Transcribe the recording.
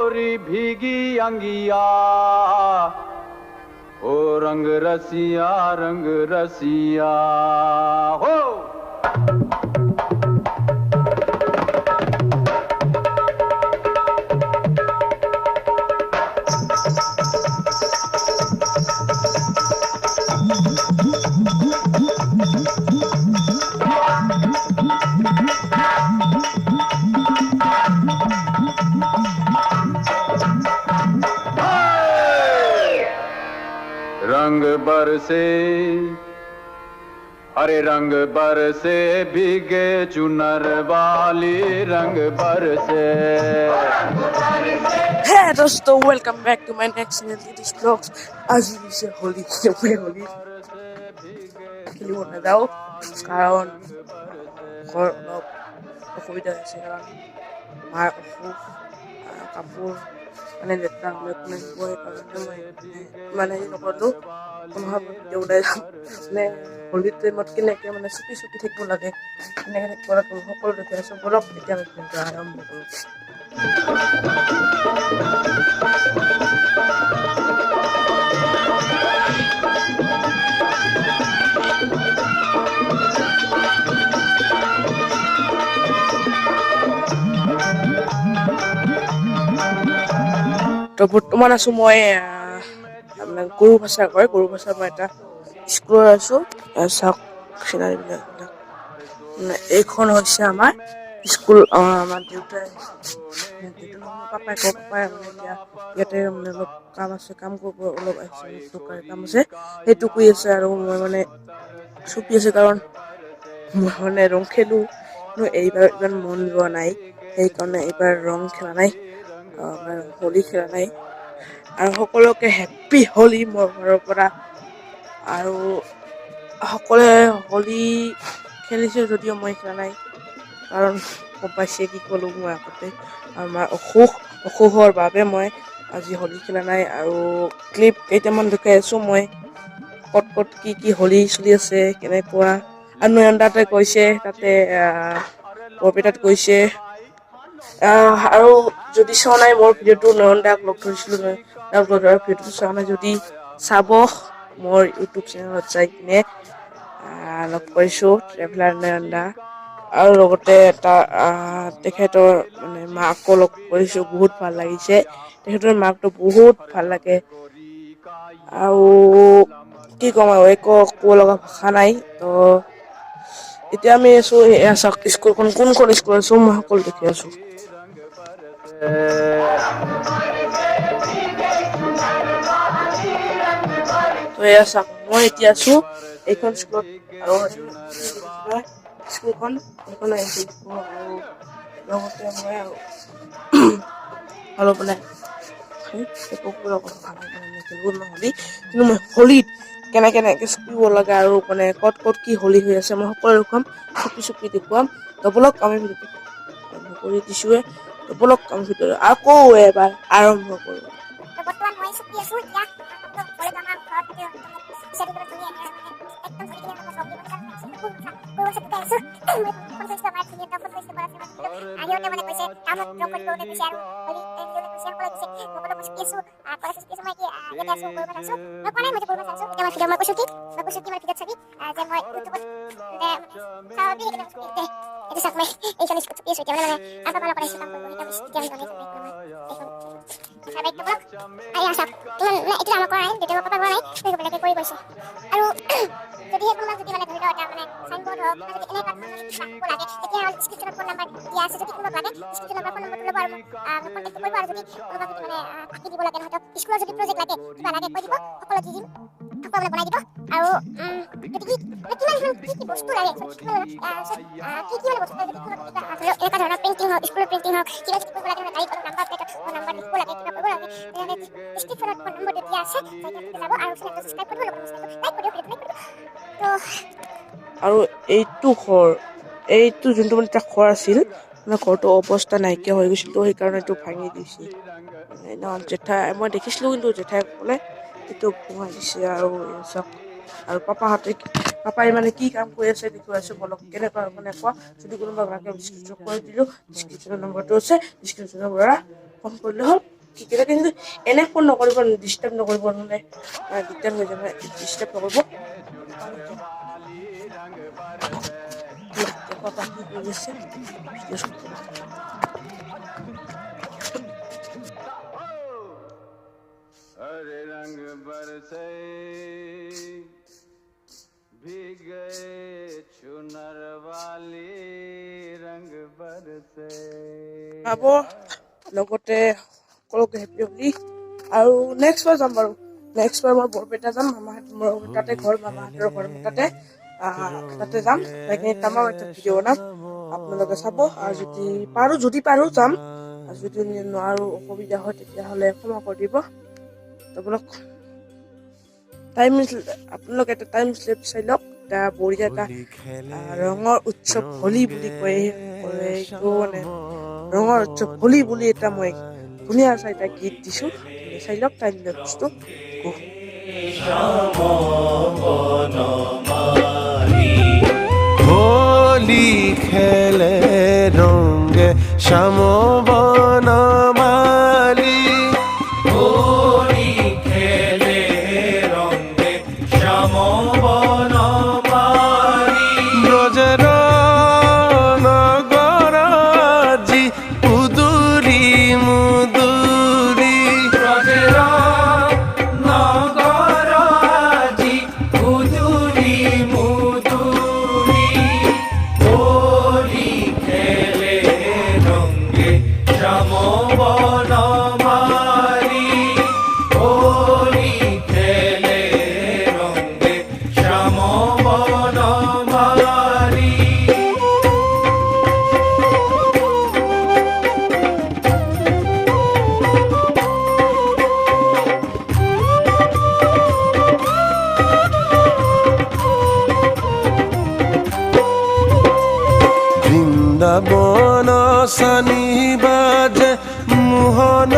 गोरी भीगी अंगिया ओ रंग रसिया हो रंग बरसे अरे रंग बरसे भीगे चुनर वाली रंग बरसे Hey दोस्तों, welcome back to my next channel Diddy's Vlogs. As you see, holy খেলিব নাযাওঁ কাৰণ ঘৰ অলপ অসুবিধা হৈছে কাৰণ মাৰ অসুখ কাপোৰ মানে লেতেৰা হ'লে কোনে দিব সেইকাৰণে মই মানে নকৰিলোঁ অনুভৱ ওলাই যাম মানে হোলীৰ টাইমত কেনেকৈ মানে চুপি থাকিব লাগে কেনেকৈ থাকিব লাগে সকলো দেখি আছোঁ বলক এতিয়া আমি ভিডিঅ'টো আৰম্ভ কৰোঁ তো বৰ্তমান আছোঁ মই আপোনাৰ গৰু ভাষাৰ মই এটা স্কুলত আছোঁ চাওক চিনাৰীবিলাক মানে এইখন হৈছে আমাৰ স্কুল আমাৰ দেউতাই পাপাই মানে এতিয়া ইয়াতে মানে অলপ কাম আছে কাম কৰিব অলপ আহিছে দোকানৰ কাম আছে সেইটো কৰি আছে আৰু মই মানে চুপি আছে কাৰণ মই মানে ৰং খেলোঁ কিন্তু এইবাৰ ইমান মন যোৱা নাই সেইকাৰণে এইবাৰ ৰং খেলা নাই হোলী খেলা নাই আৰু সকলোকে হেপ্পী হোলী মোৰ ঘৰৰ পৰা আৰু সকলোৱে হোলী খেলিছে যদিও মই খেলা নাই কাৰণ গম পাইছে কি ক'লোঁ মই আগতে আমাৰ অসুখৰ বাবে মই আজি হোলী খেলা নাই আৰু ক্লিপ কেইটামান দেখাই আছোঁ মই ক'ত কি হোলী চলি আছে কেনেকুৱা আৰু নয়নদাতে কৈছে তাতে বৰপেটাত গৈছে আৰু যদি চোৱা নাই মোৰ ভিডিঅ'টো নয়নদাক লগ ধৰিছিলোঁ লগ ধৰাৰ ভিডিঅ'টো চোৱা নাই যদি চাব মোৰ ইউটিউব চেনেলত যাই কিনে লগ কৰিছোঁ ট্ৰেভেলাৰ নয়নদা আৰু লগতে তেখেতৰ মানে মাকো লগ কৰিছোঁ বহুত ভাল লাগিছে তেখেতৰ মাকটো বহুত ভাল লাগে আৰু কি ক'ম আৰু একো ক'ব লগা ভাষা নাই তো এতিয়া আমি আছোঁ এয়া চাওক স্কুলখন কোনখন স্কুল আছোঁ মই সকলো দেখি আছোঁ তো এয়া চাওক মই এতিয়া আছোঁ এইখন স্কুলত আৰু স্কুলখন এইখন আহিছোঁ আৰু লগতে মই অলপ মানে কিন্তু মই হোলীত কেনেকে চুপিব লাগে আৰু মানে ক'ত কি হোলী হৈ আছে মই সকলো ৰকম চুপি দেখুৱাম তো বলক আমি ভিডিঅ'টো আৰম্ভ কৰি দিছোঁৱে তো বলক আমি ভিডিঅ'টো আকৌ এবাৰ আৰম্ভ কৰোঁ বৰ্তমান মই চুপি আছোঁ এতিয়া ঘৰত আমাৰ ঘৰত সিহঁতে মানে কৈছে কামত ৰং কৰিব কৈছে আৰু ইয়াতে আছোঁ গৰু আছোঁ মই কোৱা নাই মই গৰু আছোঁ এতিয়া মই ভিডিঅ' মই কৈছোঁ কি মই ভিডিঅ'ত চাবি যে মই ইউটিউবত চাবি এইটো চাওক মই এইখন চুপি আছোঁ এতিয়া মানে আগৰ পৰা আহিছোঁ কাম কৰিব এতিয়া এইটো আমাৰ কৰা নাই দেউতাৰ পাপা কৰা নাই বেলেগে কৰি গৈছে আৰু যদি কোনোবা যদি মানে ধৰি লওক এটা মানে চাইনবোৰ্ড হওক যদি এনেকুৱা লাগে তেতিয়া ডিছক্ৰিপশ্যনত ফোন নাম্বাৰ দিয়া আছে যদি কোনোবা লাগে ডিছক্ৰিপশ্যনত ফোন নাম্বাৰটো ল'ব আৰু কণ্টেক্ট কৰিব আৰু যদি কোনোবা যদি মানে আঁকি দিব লাগে নহয়তো স্কুলৰ যদি প্ৰজেক্ট লাগে কিবা লাগে কৈ দিব সকলো দি দিম সকলো বনাই দিব আৰু যদি কি বস্তু লাগে কি মানে বস্তু লাগে যদি এনেকুৱা ধৰণৰ পেইণ্টিং হওক স্কুলৰ পেইণ্টিং হওক কিবা যদি কৰিব লাগে গাড়ীত অলপ নাম্বাৰ প্লেটত নাম্বাৰ লিখিব লাগে কিবা কৰিব লাগে তেনেহ'লে ডিছক্ৰিপশ্যনত ফোন নম্বৰটো দিয়া আছে যাব আৰু চেনেলটো ছাবস্ক্ৰাইব কৰিব লাইক কৰিব তো আৰু এইটো যোনটো মানে এটা ঘৰ আছিল মানে ঘৰটো অৱস্থা নাইকিয়া হৈ গৈছিল তো সেইকাৰণে এইটো ভাঙি দিছে জেঠাই মই দেখিছিলোঁ কিন্তু জেঠাই ক'লে এইটো ভঙাই দিছে আৰু চাওক আৰু পাপাই মানে কি কাম কৰি আছে দেখুৱাইছোঁ বলক কেনেকুৱা যদি কোনোবা ভালকৈ ডিছক্ৰিপশ্যন কৰি দিলোঁ ডিছক্ৰিপশ্যনৰ নম্বৰটো আছে ডিছক্ৰিপশ্যনৰ পৰা ফোন কৰিলে হ'ল ঠিক আছে, কিন্তু এনে ফোন নকৰিব, ডিষ্টাৰ্ব নকৰিব, নহ'লে দিগদাৰ হৈ যাব, ডিষ্টাৰ্ব নকৰিব। পাপা কি কৰি আছে ভিডিঅ' শ্বুট কৰিব। हरे रंग बरसे भीगे चुनर वाली रंग बरसे। পাব লগতে সকলোকে হেপী হোলী। আৰু নেক্সট বাৰ যাম বাৰু, নেক্সট বাৰ মই বৰপেটা যাম, মোৰ তাতে ঘৰ, মামাহঁতৰ ঘৰ তাতে, তাতে যাম, সেইখিনি তামাম এটা ভিডিঅ' বনাম, আপোনালোকে চাব। আৰু যদি পাৰো যাম, আৰু যদি নোৱাৰো, অসুবিধা হয়, তেতিয়াহ'লে ক্ষমা কৰি দিব। আপোনালোকে এটা টাইম শ্লেপ চাই লওক, এটা বঢ়িয়া এটা ৰঙৰ উৎসৱ হোলী বুলি কয়, এইটো মানে ৰঙৰ উৎসৱ হোলী বুলি এটা মই ধুনীয়া চাই এটা গীত দিছো, চাই লওক টাইম লেপছটো। হোলি খেলে রঙে শ্যাম বনমালী, হোলি খেলে রঙে শ্যাম বনমালী, ব্রজের নগরাজি উদুরি মুদুরি, ব্রজের নগরাজি উদুরি মুদুরি, হোলি খেলে রঙে শ্যাম বনমালী, হোলি খেলে রঙে শ্যাম বনমালী। বৃন্দাবন সানি বাজে মোহন